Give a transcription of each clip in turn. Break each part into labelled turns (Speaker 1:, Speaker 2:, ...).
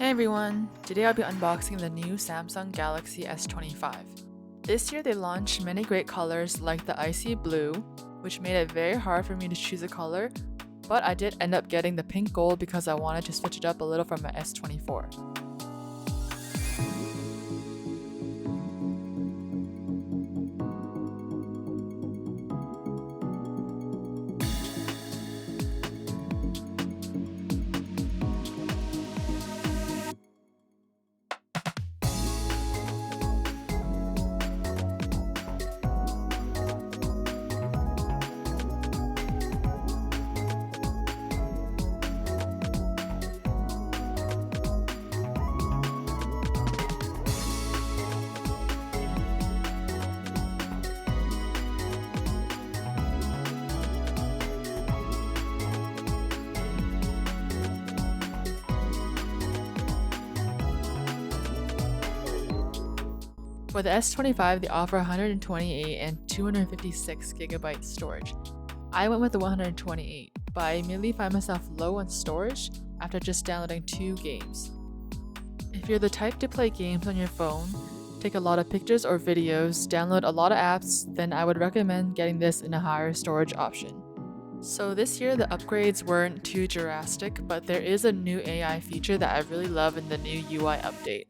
Speaker 1: Hey everyone! Today I'll be unboxing the new Samsung Galaxy S25. This year they launched many great colors like the Icyblue, which made it very hard for me to choose a color, but I did end up getting the Pinkgold because I wanted to switch it up a little from my S24. For the S25, they offer 128 and 256GB storage. I went with the 128, but I immediately find myself low on storage after just downloading 2 games. If you're the type to play games on your phone, take a lot of pictures or videos, download a lot of apps, then I would recommend getting this in a higher storage option. So this year the upgrades weren't too drastic, but there is a new AI feature that I really love in the new UI update.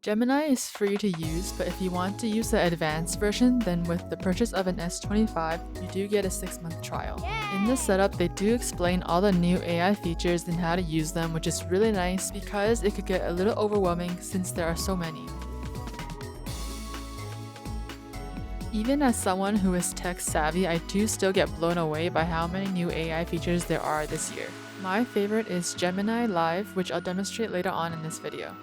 Speaker 1: Gemini is free to use, but if you want to use the advanced version, then with the purchase of an S25, you do get a 6-month trial. In this setup, they do explain all the new AI features and how to use them, which is really nice because it could get a little overwhelming since there are so many. Even as someone who is tech savvy, I do still get blown away by how many new AI features there are this year. My favorite is Gemini Live, which I'll demonstrate later on in this video.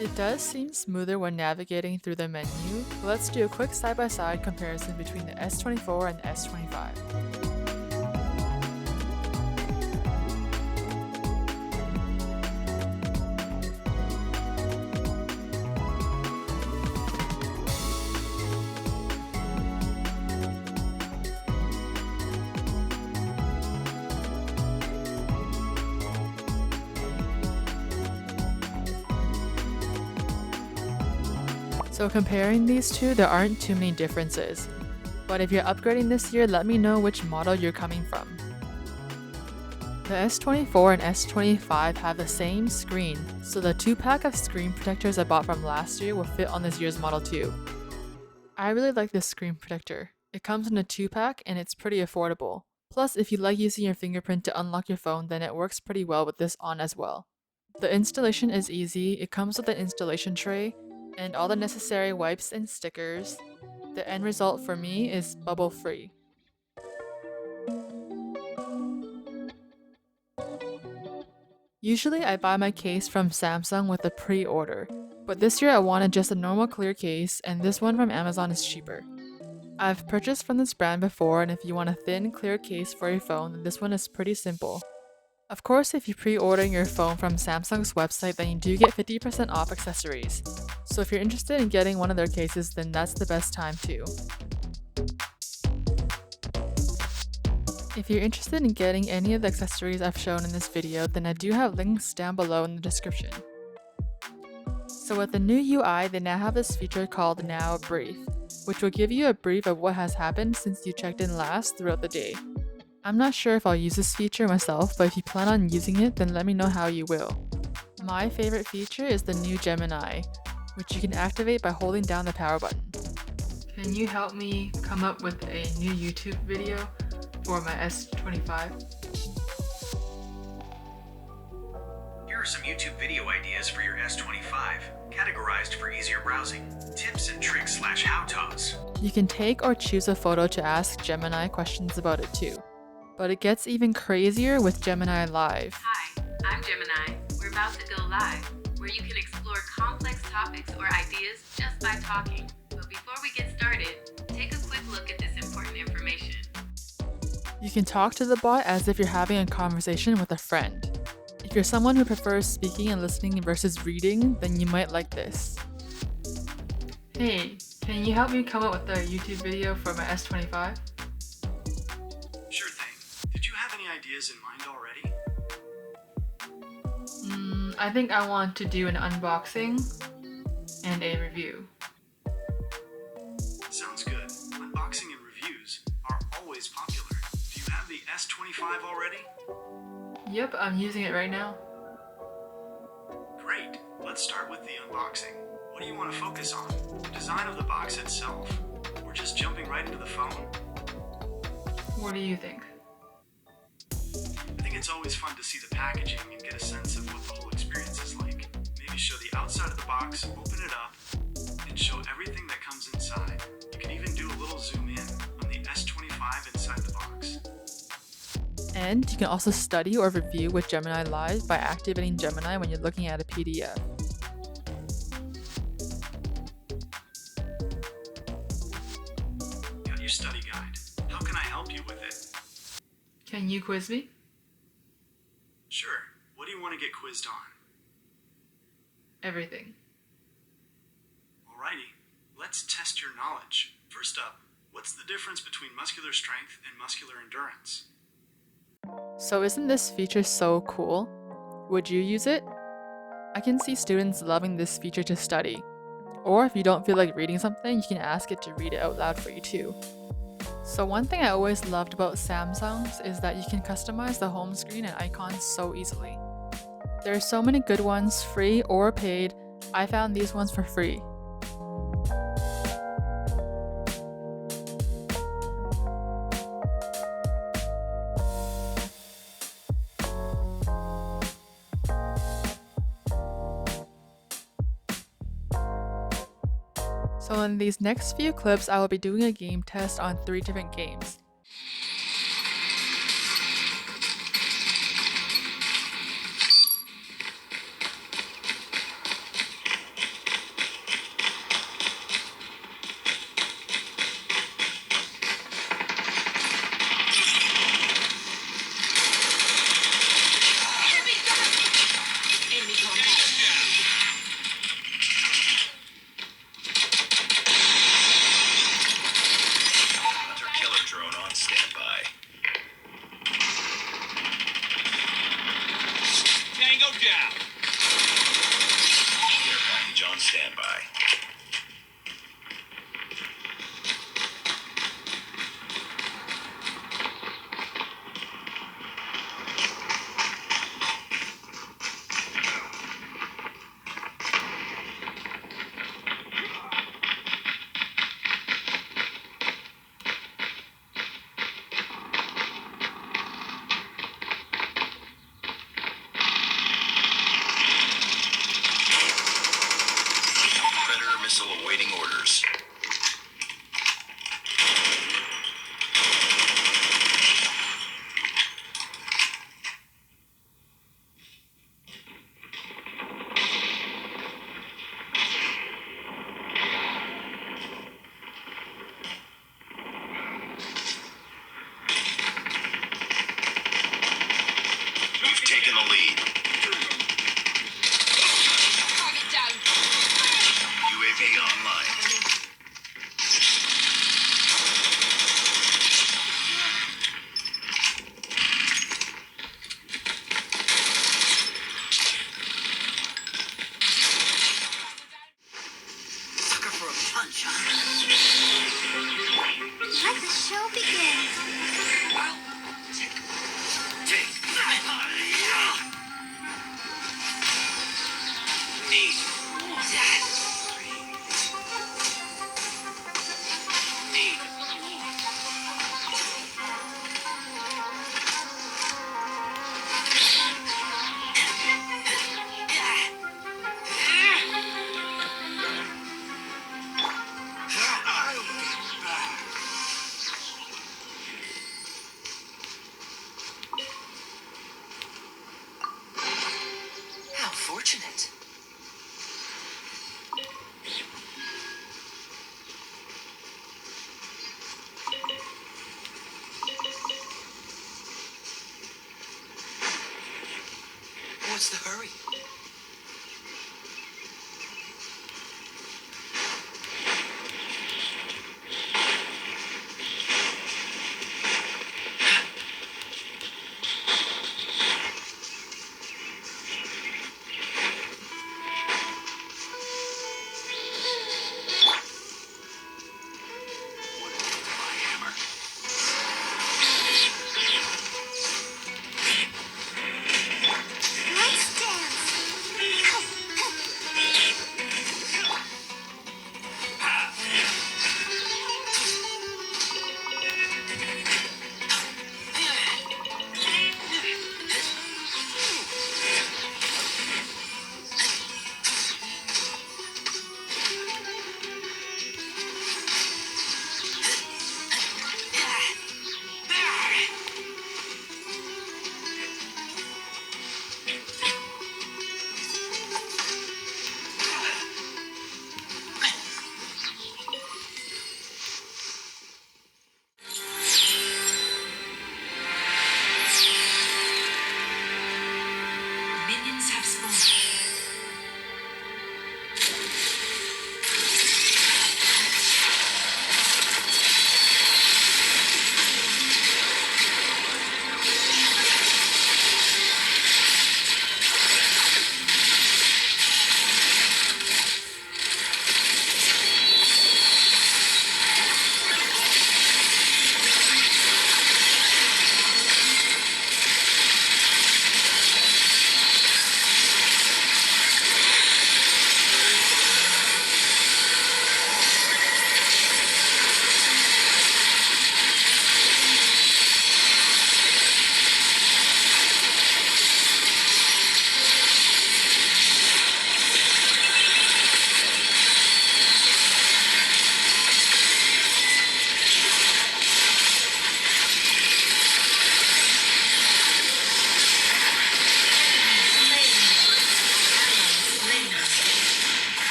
Speaker 1: It does seem smoother when navigating through the menu, but let's do a quick side-by-side comparison between the S24 and the S25. So comparing these two, there aren't too many differences. But if you're upgrading this year, let me know which model you're coming from. The S24 and S25 have the same screen, so the 2-pack of screen protectors I bought from last year will fit on this year's model too. I really like this screen protector. It comes in a 2-pack and it's pretty affordable. Plus, if you like using your fingerprint to unlock your phone, then it works pretty well with this on as well. The installation is easy. It comes with an installation tray and all the necessary wipes and stickers. The end result for me is bubble free. Usually I buy my case from Samsung with a pre-order, but this year I wanted just a normal clear case and this one from Amazon is cheaper. I've purchased from this brand before, and if you want a thin clear case for your phone, then this one is pretty simple. Of course, if you pre-order your phone from Samsung's website, then you do get 50% off accessories. So if you're interested in getting one of their cases, then that's the best time too. If you're interested in getting any of the accessories I've shown in this video, then I do have links down below in the description. So with the new UI, they now have this feature called Now Brief, which will give you a brief of what has happened since you checked in last throughout the day. I'm not sure if I'll use this feature myself, but if you plan on using it, then let me know how you will. My favorite feature is the new Gemini, which you can activate by holding down the power button. Can you help me come up with a new YouTube video for my S25?
Speaker 2: Here are some YouTube video ideas for your S25, categorized for easier browsing. Tips and tricks / how-tos.
Speaker 1: You can take or choose a photo to ask Gemini questions about it too. But it gets even crazier with Gemini Live.
Speaker 3: Hi, I'm Gemini. We're about to go live, where you can explore complex topics or ideas just by talking. But before we get started, take a quick look at this important information.
Speaker 1: You can talk to the bot as if you're having a conversation with a friend. If you're someone who prefers speaking and listening versus reading, then you might like this. Hey, can you help me come up with a YouTube video for my S25?
Speaker 2: ideas in mind already?
Speaker 1: I think I want to do an unboxing and a review.
Speaker 2: Sounds good. Unboxing and reviews are always popular. Do you have the S25 already?
Speaker 1: Yep, I'm using it right now.
Speaker 2: Great. Let's start with the unboxing. What do you want to focus on? The design of the box itself? Or just jumping right into the phone?
Speaker 1: What do you think?
Speaker 2: I think it's always fun to see the packaging and get a sense of what the whole experience is like. Maybe show the outside of the box, open it up, and show everything that comes inside. You can even do a little zoom in on the S25 inside the box.
Speaker 1: And you can also study or review with Gemini Live by activating Gemini when you're looking at a PDF.
Speaker 2: Got your study guide. How can I help you with it?
Speaker 1: Can you quiz me?
Speaker 2: Sure. What do you want to get quizzed on?
Speaker 1: Everything.
Speaker 2: Alrighty. Let's test your knowledge. First up, what's the difference between muscular strength and muscular endurance?
Speaker 1: So isn't this feature so cool? Would you use it? I can see students loving this feature to study. Or if you don't feel like reading something, you can ask it to read it out loud for you too. So one thing I always loved about Samsung's is that you can customize the home screen and icons so easily. There are so many good ones, free or paid. I found these ones for free. So in these next few clips, I will be doing a game test on 3 different games.
Speaker 2: Awaiting orders. We've taken the lead. UAV online. Sucker for a punch, huh?
Speaker 4: Let the show begin.
Speaker 2: How fortunate. What's the hurry?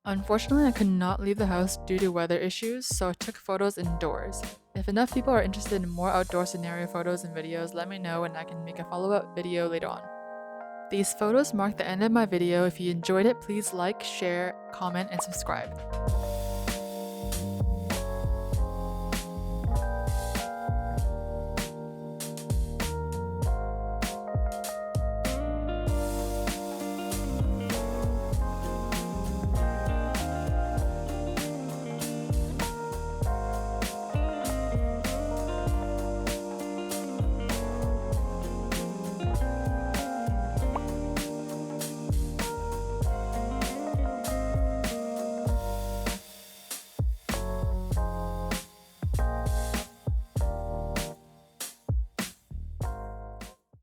Speaker 1: Unfortunately, I could not leave the house due to weather issues, so I took photos indoors. If enough people are interested in more outdoor scenario photos and videos, let me know and I can make a follow-up video later on. These photos mark the end of my video. If you enjoyed it, please like, share, comment, and subscribe.